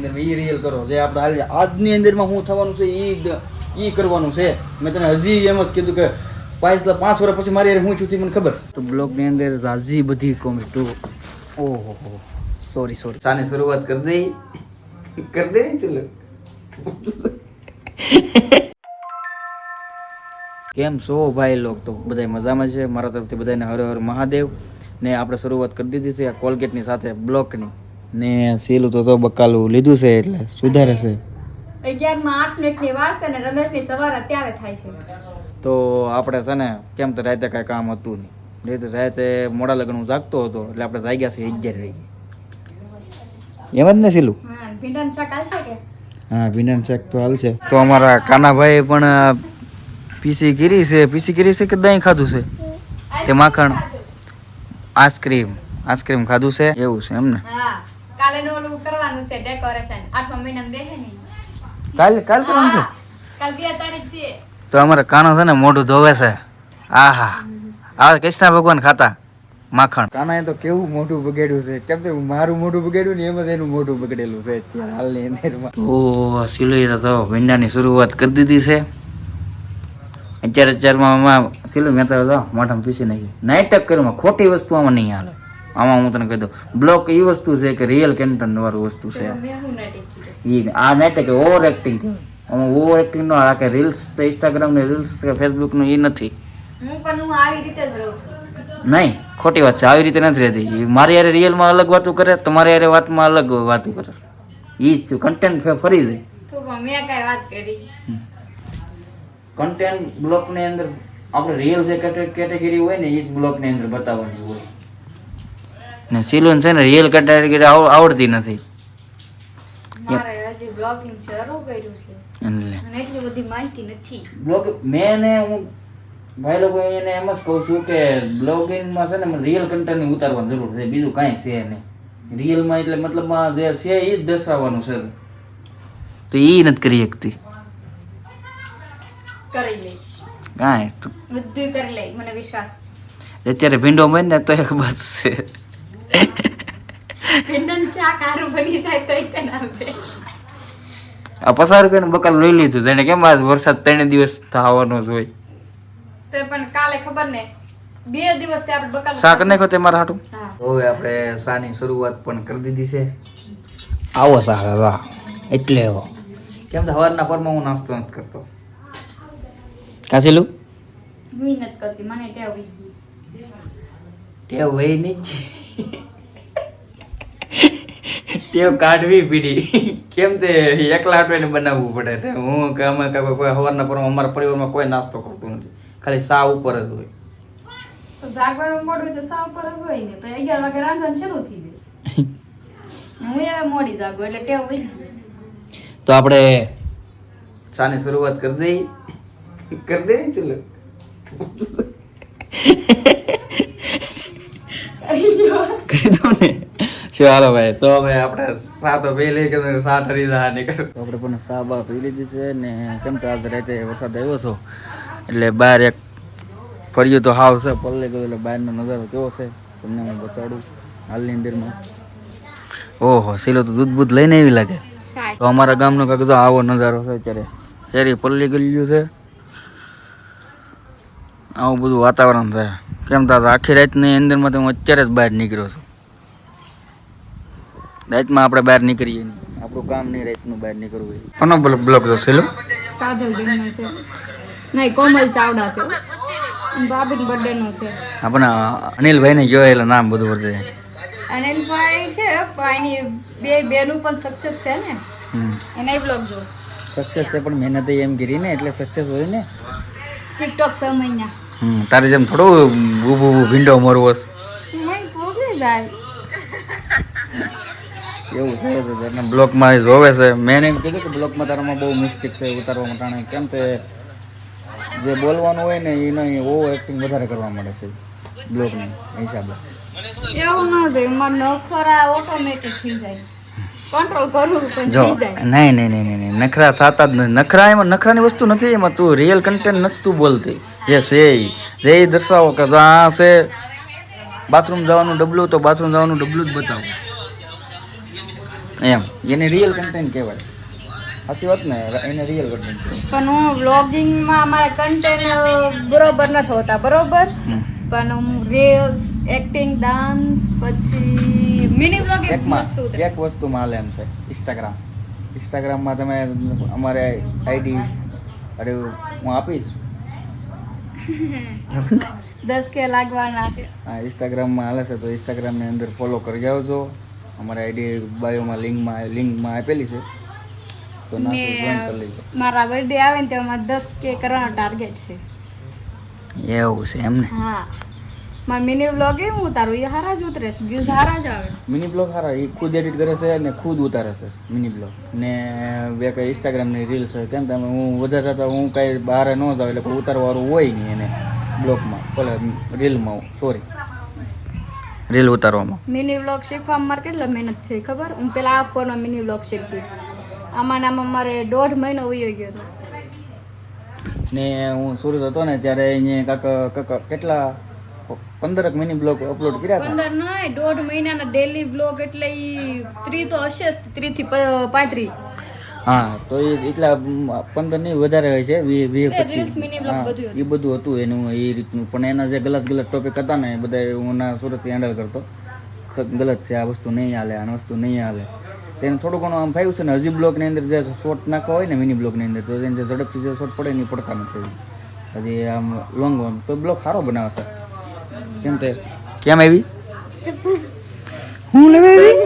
અંદર એ રિયલ કરો જે આપણે આજની અંદરમાં શું થવાનું છે એ કરવાનું છે. મેં તને હજી એમ જ કીધું કે પાછલા 5 વર્ષ પછી મારી હું છું મને ખબર છે. તો બ્લોગની અંદર હજી બધી કોમેન્ટ ઓહો સોરી સાની શરૂઆત કરી દે ચલો. કેમ છો ભાઈ લોક? તો બધા મજામાં છે. મારા તરફથી બધાને હર હર મહાદેવ. ને આપણે શરૂઆત કરી દીધી છે આ કોલગેટની સાથે બ્લોકની. ને સેલું તો બકાલું લીધું છે એટલે સુધારે છે. 11 મિનિટની વાર છે ને રમેશની સવાર અત્યારે થાય છે. તો આપણે છે ને કેમ તો રાતે કાંઈ કામ હતું નહીં. રાતે મોડા લગ્ન હું જાગતો હતો એટલે આપણે જાગ્યા છે 11 વાગે. એમ જ ને સેલું? હા, ભીંડાનું શાક હાલ છે કે? હા, ભીંડાનું શાક તો હાલ છે. તો અમારા કાનાભાઈ પણ પીસી ગીરી છે કે દહીં ખાધું છે તે માખણ આઈસ્ક્રીમ ખાધું છે એવું છે એમ ને? હા, કાલે નો ઓલું કરવાનું છે ડેકોરેશન 8મા મહિનામાં બેહે ને કાલ કરવાનું છે. કાલ 2 તારીખ છે. તો અમારા કાનો છે ને મોઢું ધોવે છે. આહા આ કૃષ્ણ ભગવાન ખાતા માખણ. કાનાએ તો કેવું મોઢું બગાડ્યું છે. કેમ કે મારું મોઢું બગાડ્યું ને એમ જ એનું મોઢું બગડેલું છે અત્યારે હાલની અંદરમાં. તો સિલોઈ તો ભીંડાની શરૂઆત કરી દીધી છે. અત્યારમાં સિલું મેં તો મોઢામાં પીસી નાખી. નાટક કર્યું ખોટી વસ્તુ આમાં નહીં હાલે. આમાં હું તને કહી દઉં બ્લોક એ વસ્તુ છે કે રિયલ કન્ટેન્ટ વાળું વસ્તુ છે. આ નાટક ઓવર એક્ટિંગ કહેવાય. આમાં ઓવર એક્ટિંગ નો આ કે રીલ્સ તો ઇન્સ્ટાગ્રામ ને રીલ્સ કે ફેસબુક નું એ નથી. હું આવી રીતે જ રહું છું. નહીં, ખોટી વાત છે. આવી રીતે નથી રહેતી. મારી યારે રિયલમાં અલગ વાતો કરે, તમારી યારે વાતમાં અલગ વાતો કરે. એ જ કન્ટેન્ટ ફરી જાય. તો મેં કઈ વાત કરી કન્ટેન્ટ બ્લોક ની અંદર આપણે રિયલ જે કેટેગરી હોય ને એ જ બ્લોક ની અંદર બતાવવાની હોય. ને સિલોન છે ને રિયલ કેટેગરી આવડતી નથી. મારે હજી બ્લોગિંગ શરૂ કર્યું છે અને એટલી બધી માહિતી નથી. બ્લોગ હું ભાઈ લોકો એને એમ જ કહું છું કે બ્લોગિંગમાં છે ને મને રિયલ કન્ટેન્ટ ઉતારવાની જરૂર છે. બીજું કાંઈ છે નહીં. રિયલમાં એટલે મતલબમાં જે છે એ જ દર્શાવવાનું છે. તો એ નથી કરી શકતી. કરી લઈશ કાંઈ બધું કરી લઈ, મને વિશ્વાસ છે. અત્યારે ભીંડો બને ને તો એક બસ છે. ભીંડાનું શાક હારું બની જાય તો એક નામ છે. આ 50 રૂપિયાનું બકાલ લઈ લીધું તેને. કેમ આજ વરસાદ 3 દિવસ થવાનો જ હોય તો પણ કાલે ખબર ને 2 દિવસ થી આપણે બકાલ શાક નાખો તે મારા હાટું. હા, હવે આપણે શાની શરૂઆત પણ કરી દીધી છે. આવો શાક વાહ એટલે એવો કેમ તો સવારના પરમાં હું નાસ્તો નથી કરતો. કાસેલું હું નથી કરતી, મને ટેવ આવી ગઈ. ટેવ વહી નહીં ટેવ કાઢવી પીડી. કેમ તે એકલા હાટવીને બનાવવું પડે તે. હું કે અમે કોઈ સવારના પરમાં અમારા પરિવારમાં કોઈ નાસ્તો કરતું નથી. ખાલી સા ઉપર જ હોય. તો જાગવાનું મોડું હોય તો સા ઉપર જ હોય ને. પછી 11 વાગે રાંધવાનું શરૂ થઈ જાય. હું હવે મોડી જાગું એટલે ટેવ વહી ગઈ. તો આપણે શાની શરૂઆત કરી દઈએ ચલો. કરી દઉં ને શું? હાલો ભાઈ. તો હવે આપણે સા તો પી લઈ કે સા ઠરી જાય નીકળ. આપણે પણ સા બા પી લીધી છે ને. કેમ તો આજ રાતે વરસાદ આવ્યો હતો એટલે બહાર એક ફર્યું તો હાવ છે પલ્લે ગયો એટલે બહારનો નજારો કેવો છે તમને હું બતાડું હાલની અંદરમાં. ઓહો સિલો તો દૂધ લઈને એવી લાગે. તો અમારા ગામનો કાંઈક તો આવો નજારો છે અત્યારે. શેરી પલ્લી ગયું છે. આવું બધું વાતાવરણ છે. કેમ તો આખી રાતની અંદરમાં તો હું અત્યારે જ બહાર નીકળ્યો છું. રાતમાં આપણે બહાર નીકળીએ નહીં. આપણું કામ નહીં રાતનું બહાર નીકળવું. કોનો બ્લોગ છે સેલો? કાજલ બેનનો છે. નહીં, કોમલ ચાવડા છે. ભાભીનો બર્થડે નો છે. આપણે અનિલભાઈ ને કહેવાય એટલે નામ બધું વર્તે. અનિલભાઈ છે એની બેનું પણ સક્સેસ છે ને. એના બ્લોગ જો સક્સેસ છે પણ મહેનત એમ કરી ને એટલે સક્સેસ હોય ને. ટિકટોક 6 મહિના. તારે જેમ થોડું ઊભું ભીંડો મરવો છે. નહીં પોગી જાય એવું છે તને બ્લોકમાં જોવે છે. મેં એમ કીધું કે બ્લોકમાં તારામાં બહુ મિસ્ટેક છે ઉતારવામાં ટાણે. કેમ કે જે બોલવાનું હોય ને એને ઓવર એક્ટિંગ વધારે કરવા મળે છે બ્લોગની હિસાબે. એવું ન થાય, એમાં નખરા ઓટોમેટિક થઈ જાય. કંટ્રોલ કરવું પણ જો થઈ જાય. નહીં નખરા થતા જ નથી. એમાં નખરાની વસ્તુ નથી. એમાં તું રિયલ કન્ટેન્ટ નથી તું બોલતી. જે છે જે દર્શાવો કે આ છે બાથરૂમ જવાનું ડબલું તો બાથરૂમ જવાનું ડબલું જ બતાવો. એમ એને રિયલ કન્ટેન્ટ કહેવાય. સાચી વાત ને, એને રિયલ કન્ટેન્ટ કહેવાય. પણ હું વ્લોગિંગમાં મારા કન્ટેન્ટ બરોબર નથી હોતા, બરોબર. પણ હું રીલ્સ, એક્ટિંગ, ડાન્સ, પછી મિની વ્લોગિંગ વસ્તુ એક વસ્તુમાં હાલે એમ છે, ઇન્સ્ટાગ્રામમાં તમે અમારે આઈડી અરે હું આપીશ 10K લાગવાના છે. હા, ઇન્સ્ટાગ્રામમાં હાલે છે તો ઇન્સ્ટાગ્રામની અંદર ફોલો કરી આવજો. અમારી આઈડી બાયોમાં લિંકમાં આપેલી છે તો નાખી જોઈન કરી લેજો. મારા બર્થડે આવે ને તેમાં 10K કરવાનો ટાર્ગેટ છે. એવું છે એમ ને? હા, મારા મિની વ્લોગ એ હું ઉતારું એ હારા જ ઉતરે છે, વ્યૂઝ હારા જ આવે. મિની બ્લોગ સારા, એ ખુદ એડિટ કરે છે અને ખુદ ઉતારે છે મિની બ્લોગ ને બે કંઈ ઇન્સ્ટાગ્રામની રીલ છે. કેમ તમે હું વધારે થતા હું કાંઈ બહાર ન જાઉં એટલે કોઈ ઉતારવાળું હોય નહીં એને બ્લોગમાં, પેલા રીલમાં, સોરી રીલ ઉતારવામાં. મિની વ્લોગ શીખવામાં મારે કેટલા મહેનત થઈ ખબર? હું પેલા આ ફોનમાં મિની વ્લોગ શીખતી, આમાં મારે 1.5 મહિનો વયો ગયો હતો. ને હું સુરત હતો ને ત્યારે અહીંયા કાકા કેટલા 15 મિની બ્લોગ અપલોડ કર્યા હતા. 15 નહીં, 1.5 મહિનાના ડેલી વ્લોગ એટલે ઈ 30 તો હશે જ, 30 થી 35. હા, તો એ એટલા 15 નહીં વધારે હોય છે, 20 રીલ્સ મિની વ્લોગ બધું એ બધું હતું એનું એ રીતનું. પણ એના જે ગલત ટોપિક હતા ને એ બધા હું ના સુરતથી હેન્ડલ કરતો. ગલત છે, આ વસ્તુ નહીં હાલે, આ વસ્તુ નહીં હાલે. તેને થોડું ઘણું આમ ફાવ્યું છે ને. હજી બ્લોગની અંદર જે શોર્ટ નાખવા હોય ને મિની બ્લોગની અંદર તો એને જે ઝડપથી જે શોર્ટ પડે ને એ પડતા નથી. હજી આમ લોંગ વન તો બ્લોગ સારો બનાવે છે. કેમ તે કેમ આવી હું લેવા આવી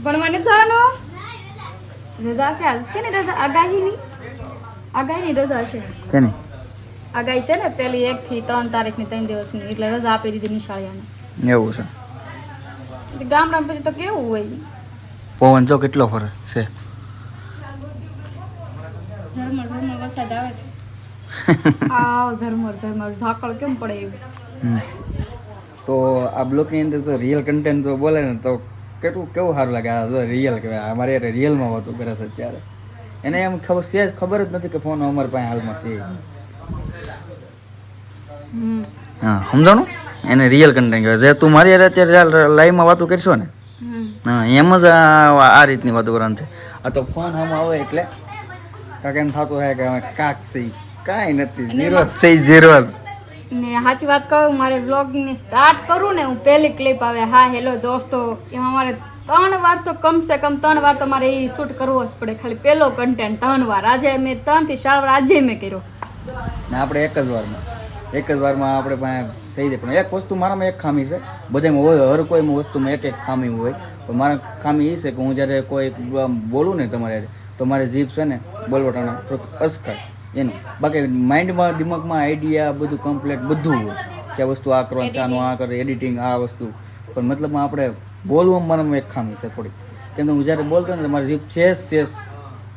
ભણવાને જવાનું રજા છે આજ કે ને? રજા આગાહીની રજા છે. કેની આગાહી છે ને પેલી 1 થી 3 તારીખની 3 દિવસની, એટલે રજા આપી દીધી નિશાળિયાને. એવું છે. ગામડામાં પછી તો કેવું હોય, પવન જો કેટલો ફરે છે. ઝરમર વરસાદ આવે છે. આવ ઝરમર ઝાકળ કેમ પડે એવું. તો આ બ્લોગની અંદર તો રિયલ કન્ટેન્ટ જો બોલે ને તો કેવું સારું લાગે. આ જો રિયલ કહેવાય, અમારે યાર રિયલમાં વાતો કરે છે ત્યારે. એને એમ ખબર જ નથી કે ફોન અમારી પાસે હાલમાં છે. હા, સમજાણું? એને રિયલ કન્ટેન્ટ કહેવાય. જે તું મારી યાર અત્યારે લાઈવમાં વાતો કરશો ને, હા એમ જ આ રીતની વાતો કરવાની છે. આ તો ફોન આમાં આવે એટલે કાંક એમ થતું હોય કે અમે કાંક છે, કાંઈ નથી, ઝીરો છે, ઝીરો જ. ને સાચી વાત કહું, મારે વ્લોગની સ્ટાર્ટ કરું ને હું પહેલી ક્લિપ આવે હા હેલો દોસ્તો, એમાં મારે 3 વાર તો કમસે કમ 3 વાર તો મારે એ શૂટ કરવો જ પડે. ખાલી પહેલો કન્ટેન્ટ 3 વાર. આજે મેં 3 થી 4 વાર આજે મેં કર્યો ને આપણે એક જ વારમાં આપણે પાસે થઈ જાય. પણ એક વસ્તુ મારામાં એક ખામી છે, બધામાં હોય, હર કોઈ વસ્તુમાં એક ખામી હોય. પણ મારા ખામી એ છે કે હું જ્યારે કોઈ બોલું ને તમારે તો મારી જીભ છે ને બોલવટાણા થોડુંક અસકાય એનું. બાકી માઇન્ડમાં દિમાગમાં આઈડિયા બધું કમ્પ્લીટ બધું હોય કે આ વસ્તુ આ કરવાનું છે, આનું આ કરે, એડિટિંગ આ વસ્તુ. પણ મતલબમાં આપણે બોલવામાં મારામાં એક ખામી છે થોડીક. કેમ કે હું જ્યારે બોલતો ને મારી જીભ શેષ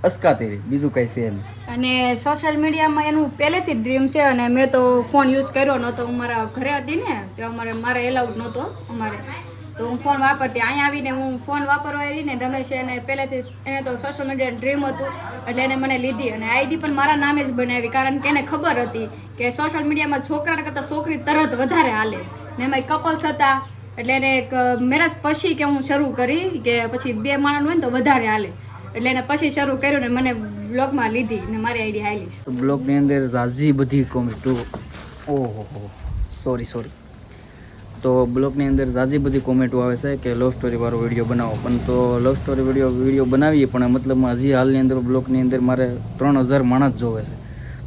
અસકાતી રહી, બીજું કંઈ છે નહીં. અને સોશિયલ મીડિયામાં એનું પહેલેથી જ ડ્રીમ છે. અને મેં તો ફોન યુઝ કર્યો નહોતો, હું મારા ઘરે હતી ને તો મારે એલાઉડ નહોતો અમારે, તો હું ફોન વાપરતી. અહીંયા આવીને હું ફોન વાપરવા આવી ને રમેશ એને પહેલેથી એને તો સોશિયલ મીડિયા ડ્રીમ હતું એટલે એને મને લીધી. અને આઈડી પણ મારા નામે જ બનાવી, કારણ કે એને ખબર હતી કે સોશિયલ મીડિયામાં છોકરા કરતાં છોકરી તરત વધારે હાલે. ને એમાં કપલ્સ હતા એટલે એને એક મેરેજ પછી કે હું શરૂ કરી કે પછી 2 માણસ હોય ને તો વધારે હાલે, એટલે એને પછી શરૂ કર્યું ને મને બ્લોગમાં લીધી ને મારી આઈડી હાલી. બ્લોગની અંદર ઝાઝી બધી કોમેન્ટો, ઓહો સોરી તો બ્લોગની અંદર ઝાઝી બધી કોમેન્ટો આવે છે કે લવ સ્ટોરી વાળો વિડીયો બનાવો. પણ તો લવ સ્ટોરી વિડીયો બનાવીએ પણ મતલબમાં હજી હાલની અંદર બ્લોગની અંદર મારે 3000 માણસ જોવે છે.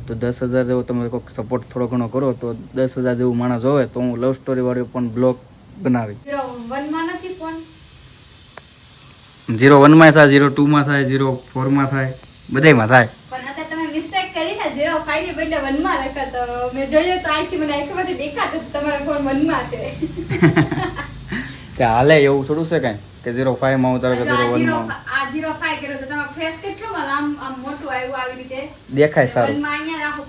તો 10,000 જેવો તમે કોઈક સપોર્ટ થોડો ઘણો કરો તો 10,000 જેવું માણસ જોવે તો હું લવ સ્ટોરી વાળો પણ બ્લોગ બનાવી. 01 નથી ફોન, 01 થાય, 02 થાય, 04 થાય, બધાયમાં થાય. પણ અત્યારે તમે મિસ્ટેક કરી ને 05 ની બદલે 1 માં લખા તો મેં જોયું તો આખી મને આખીમાંથી દેખાતું તમારો ફોન 1 માં છે. કે હાલે એવું થોડું છે કાંઈ કે 05 માં ઉતારો કે 01 માં. આ 05 કર્યો તો તમારો ફેસ કેટલો આમ મોટું આવ્યું આવી રીતે દેખાય સારું. 1 માં અહીંયા આખું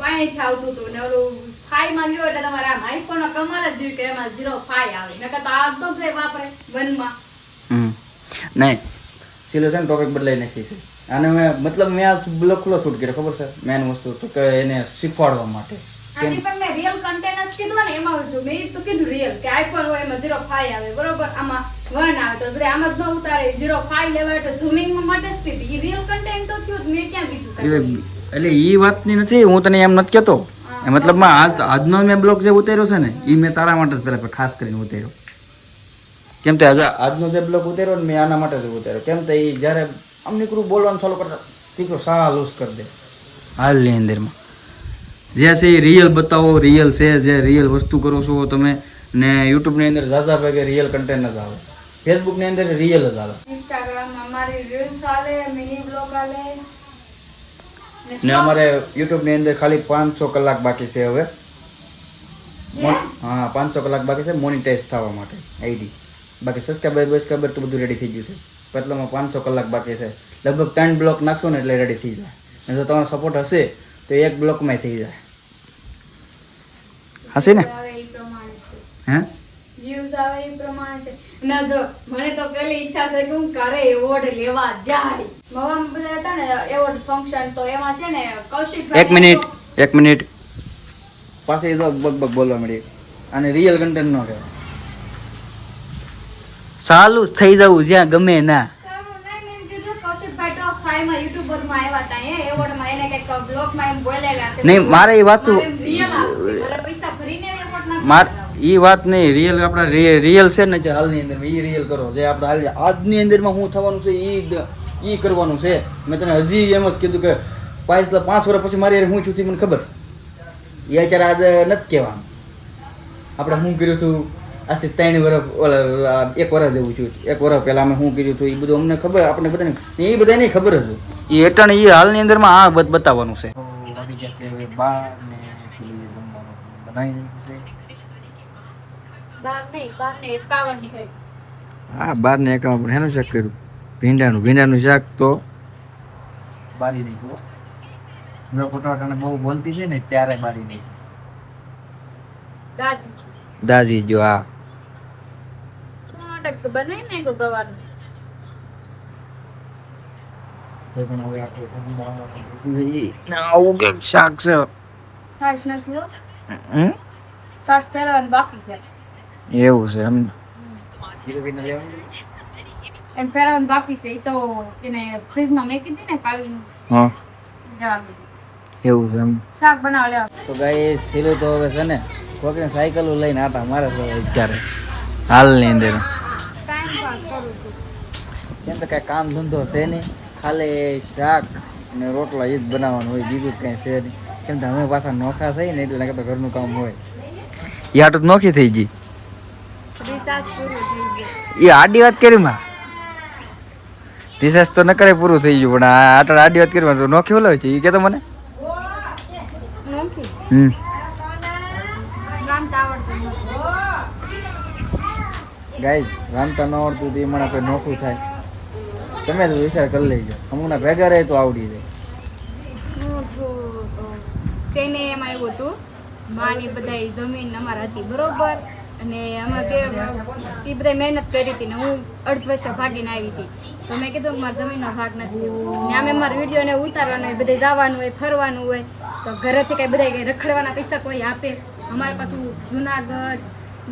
પાણીથી આવતું હતું ને ઓલું 5 માં ગયો એટલે તમારે આમ આઈફોન નો કમાલ જ જોયું કે એમાં 05 આવે, નકર તો આ તો જ વાપરે 1 માં. નહીં સિલો છે ને ટોપિક બદલાઈ નાખી છે. અને મતલબ મેં આ બ્લોગ ખુલ્લો શૂટ કર્યો, ખબર છે મેન વસ્તુ તો કે એને શીખવાડવા માટે. આથી પણ મેં રિયલ કન્ટેન્ટ જ કીધું ને, એમાં મેં તો કીધું રિયલ કે આઈફોન હોય એમાં 05 આવે બરોબર, આમાં 1 આવે તો બધા આમ જ ન ઉતારે 0.5 લેવા તો ઝૂમિંગ માટે જ કીધી ઈ રિયલ કન્ટેન્ટ તો થયું જ, મેં ક્યાં બીજું એટલે ઈ વાતની નથી, હું તને એમ નથી કહેતો. મતલબમાં આજનો મેં બ્લોગ જે ઉતાર્યો છે ને એ મેં તારા માટે જ પહેલા ખાસ કરીને ઉતાર્યો. કેમ તે આજનો જે બ્લોગ ઉતાર્યો ને મેં આના માટે જ ઉતાર્યો. કેમ તે એ જ્યારે આમ નીકળું બોલવાનું ચાલુ કરતા દીકરો સારા લૂઝ કરી દે હાલની અંદરમાં. જે છે એ રિયલ બતાવો, રિયલ છે, જે રિયલ વસ્તુ કરો છો તમે. ને યુટ્યુબની અંદર ઝાઝા ભાગે રિયલ કન્ટેન્ટ જ આવે, ફેસબુકની અંદર રિયલ જ આવે. ઇન્સ્ટાગ્રામમાં મારી રીલ્સ આલે, મિની બ્લોગ આલે ને અમારે યુટ્યુબની અંદર ખાલી 500 કલાક બાકી છે હવે. હા 500 કલાક બાકી છે મોનિટાઈઝ થવા માટે આઈડી. બાકી સબસ્ક્રાઈબર તો બધું રેડી થઈ ગયું છે. એટલામાં 500 કલાક બાકી છે. લગભગ 3 બ્લોક નાખશો ને એટલે રેડી થઈ જાય. અને જો તમારો સપોર્ટ હશે તો 1 બ્લોકમાં થઈ જાય. હશે ને? હે વ્યૂઝ આવે એ પ્રમાણે છે. ના જો મને તો પેલી ઈચ્છા છે કે હું ઘરે એવોર્ડ લેવા જાય. મવામાં બધા હતા ને એવોર્ડ ફંક્શન, તો એમાં છે ને કૌશિકભાઈ 1 મિનિટ પાછી જો બગ બોલવા મળી. અને રિયલ કન્ટેન્ટ નો કહેવાય. ચાલુ જ થઈ જવું જ્યાં ગમે ના. નહીં મારે એ વાત ઈ વાત નહીં, રિયલ આપણા રિયલ છે ને જે હાલની અંદર ઈ રિયલ કરો. જે આપણે હાલ આજની અંદરમાં શું થવાનું છે ઈ કરવાનું છે. મેં તને હજી એમ જ કીધું કે 5 વર્ષ પછી મારી યાર હું છું મને ખબર છે. એ અત્યારે આજે નથી કહેવાનું. આપણે શું કર્યું હતું આજથી 3 વર્ષ 1 વર્ષ જેવું છું, 1 વર્ષ પહેલા અમે શું કર્યું હતું એ બધું અમને ખબર, આપણે બધાને એ બધાને ખબર હતું. એ એટાણે એ હાલની અંદરમાં આ બતાવવાનું છે. હા 12 ને 51 એનું શાક કર્યું. ભીંડાનું શાક તો બારી નહીં. બહુ બોલતી છે ને ત્યારે બારી નહીં. દાજી જો આ આવું કે શાક છે. એવું છે એમ. એમ ફેરવવાનું બાકી છે. ઈ તો એને ફ્રીજમાં મેકી દી ને કાઢીને. હા જવા દે. એવું છે એમ. શાક બનાવ લેવા. તો ગાઈસ સિલો તો હવે છે ને કોકને સાયકલ લઈને આટા મારે તો વિચારે હાલની અંદર ટાઈમ પાસ કરું છું. કેમ તો કાંઈ કામ ધંધો છે નહીં, ખાલી શાક અને રોટલા એ જ બનાવવાનું હોય, બીજું કાંઈ છે નહીં. કેમ તો અમે પાછા નોખા થઈ ને એટલે તો ઘરનું કામ હોય. એ આટલું જ નોખી થઈ ગઈ. રિચાર્જ પૂરું થઈ ગયું. એ આડી વાત કરી માં રિચાર્જ તો ન કરે પૂરું થઈ ગયું, પણ આ આટલા આડી વાત કરી તો નોખી ઓલો છે એ કે તો મને નોખી રામતા આવડતું નથી. ગાઈઝ રાંધતા ન આવડતું તો એ મને કોઈ નોખું થાય. તમે તો વિચાર કરી લેજો, અમુકના ભેગા રહે તો આવડી જાય. સેને એમાં એવું હતું, માની બધા જમીન અમારા હતી બરોબર, અને આમાં તે એ બધા મહેનત કરી હતી ને હું અડધ વર્ષે ભાગીને આવી હતી. તો મેં કીધું કે મારા જમીનનો ભાગ નથી. ને આમે મારા વિડીયોને ઉતારવાનો હોય, બધે જવાનું હોય, ફરવાનું હોય, તો ઘરેથી કંઈ બધા કંઈ રખડવાના પૈસા કોઈ આપે. અમારે પાછું જુનાગઢ,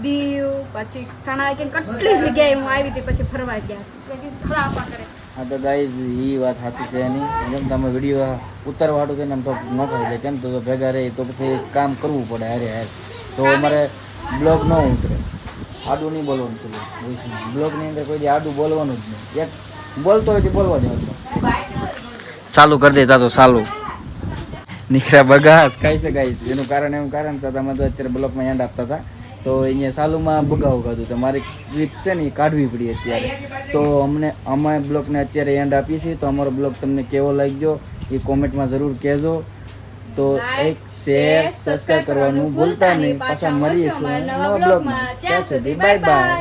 દીવ, પછી ચણા કે કેટલી જગ્યાએ હું આવી હતી પછી ફરવા ગયા. ખરા આપા કરે. હા તો ગાઈઝ એ વાત સાચી છે એની. જેમ તમે વિડીયો ઉતારવાળું થઈને તો ન કરી જાય. કેમ તો ભેગા રહે તો પછી કામ કરવું પડે હારે હારે. તો અમારે બ્લોગ ન ઉતરે. આડું નહીં બોલવાનું છે બ્લોગની અંદર, કોઈ આડું બોલવાનું જ નહીં. એક બોલતો હોય તો બોલવા દેવાનું. ચાલુ કરી દેતા તો ચાલુ નીકળ્યા બગાસ કાંઈ છે ગાઈઝ. એનું કારણ છે અમે તો અત્યારે બ્લોગમાં એન્ડ આપતા હતા તો અહીંયા ચાલુમાં બગાવું કાઢું તો મારી ક્લિપ છે ને એ કાઢવી પડી અત્યારે. તો અમે બ્લોગને અત્યારે એન્ડ આપીએ છીએ. તો અમારો બ્લોગ તમને કેવો લાગ્યો એ કોમેન્ટમાં જરૂર કહેજો. તો એક શેર સબસ્ક્રાઈબ કરવાનું ભૂલતા નહીં. પાછા મળીશું નવા બ્લોગમાં. ત્યાં સુધી બાય બાય.